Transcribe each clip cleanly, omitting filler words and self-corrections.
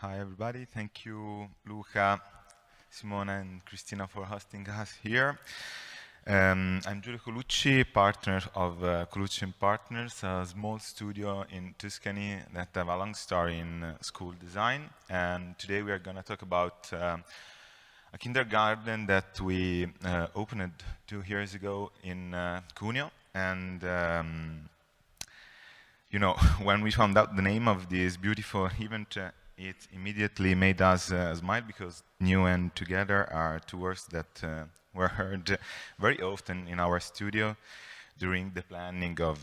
Hi, everybody. Thank you, Luca, Simona, and Cristina for hosting us here. I'm Giulio Colucci, partner of Colucci&Partners, a small studio in Tuscany that have a long story in school design. And today we are going to talk about a kindergarten that we opened 2 years ago in Cuneo. And when we found out the name of this beautiful event, it immediately made us smile because new and together are two words that were heard very often in our studio during the planning of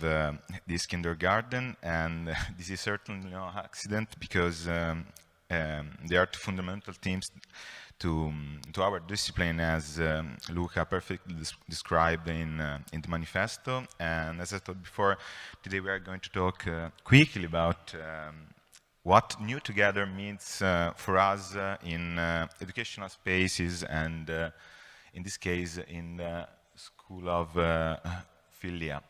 this kindergarten. And this is certainly no accident because they are two fundamental themes to our discipline, as Luca perfectly described in the manifesto. And as I thought before, today we are going to talk quickly about what new together means for us in educational spaces and in this case in the School of Filia.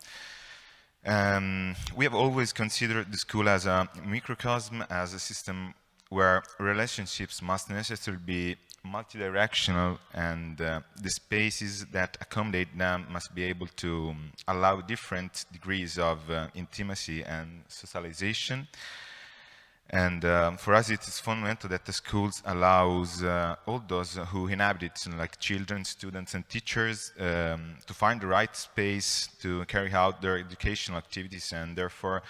We have always considered the school as a microcosm, as a system where relationships must necessarily be multidirectional, and the spaces that accommodate them must be able to allow different degrees of intimacy and socialization. And for us, it is fundamental that the schools allows all those who inhabit it, like children, students, and teachers, to find the right space to carry out their educational activities, and therefore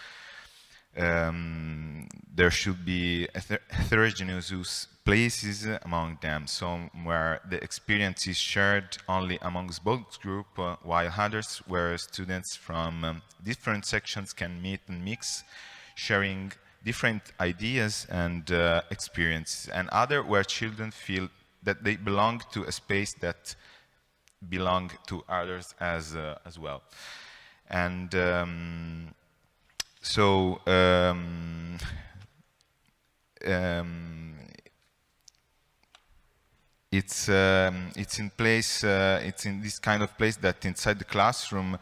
there should be heterogeneous places among them, some where the experience is shared only amongst both groups, while others where students from different sections can meet and mix, sharing different ideas and experiences, and other where children feel that they belong to a space that belong to others as well. And so it's in place. It's in this kind of place that inside the classroom,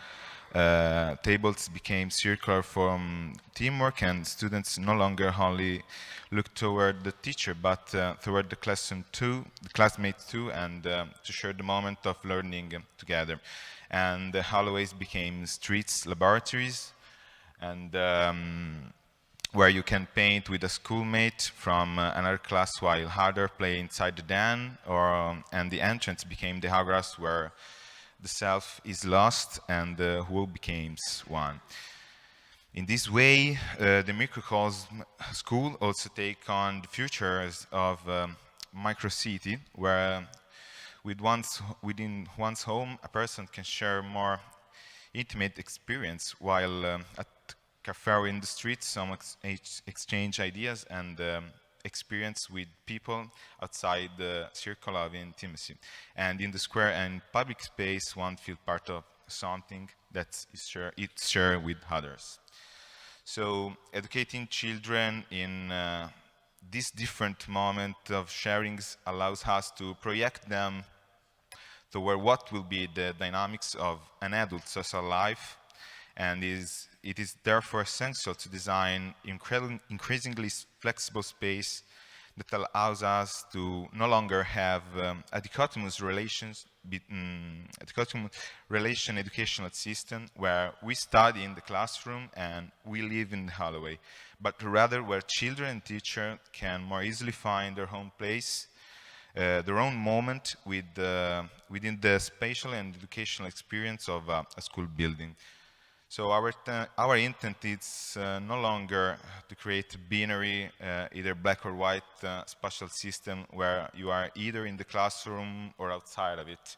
tables became circular from teamwork, and students no longer only look toward the teacher, but toward the classroom too, the classmates too, and to share the moment of learning together. And the hallways became streets, laboratories, and where you can paint with a schoolmate from another class while harder play inside the den, and the entrance became the house where the self is lost and the whole becomes one. In this way, the microcosm school also take on the futures of microcity, where within one's home, a person can share more intimate experience, while at cafe in the streets, some exchange ideas and experience with people outside the circle of intimacy. And in the square and public space, one feels part of something that is shared with others. So educating children in this different moment of sharings allows us to project them toward what will be the dynamics of an adult social life, and it is therefore essential to design increasingly flexible space that allows us to no longer have a dichotomous educational system where we study in the classroom and we live in the hallway, but rather where children and teachers can more easily find their own place, their own moment within the spatial and educational experience of a school building. So our intent is no longer to create a binary, either black or white spatial system where you are either in the classroom or outside of it,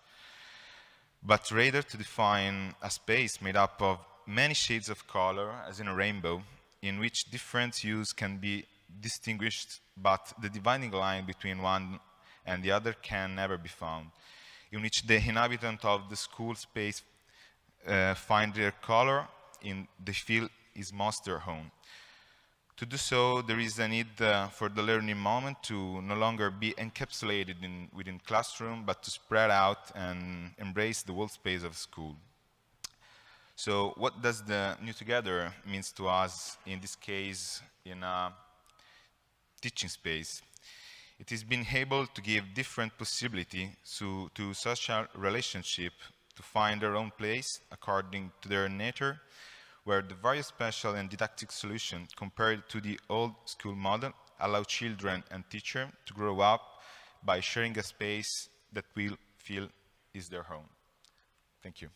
but rather to define a space made up of many shades of color, as in a rainbow, in which different hues can be distinguished, but the dividing line between one and the other can never be found, in which the inhabitant of the school space find their color in the field is most their own. To do so, there is a need for the learning moment to no longer be encapsulated within classroom, but to spread out and embrace the whole space of school. So what does the new together means to us in this case in a teaching space. It has been able to give different possibility to social relationship to find their own place according to their nature, where the various special and didactic solutions compared to the old school model allow children and teachers to grow up by sharing a space that will feel is their home. Thank you.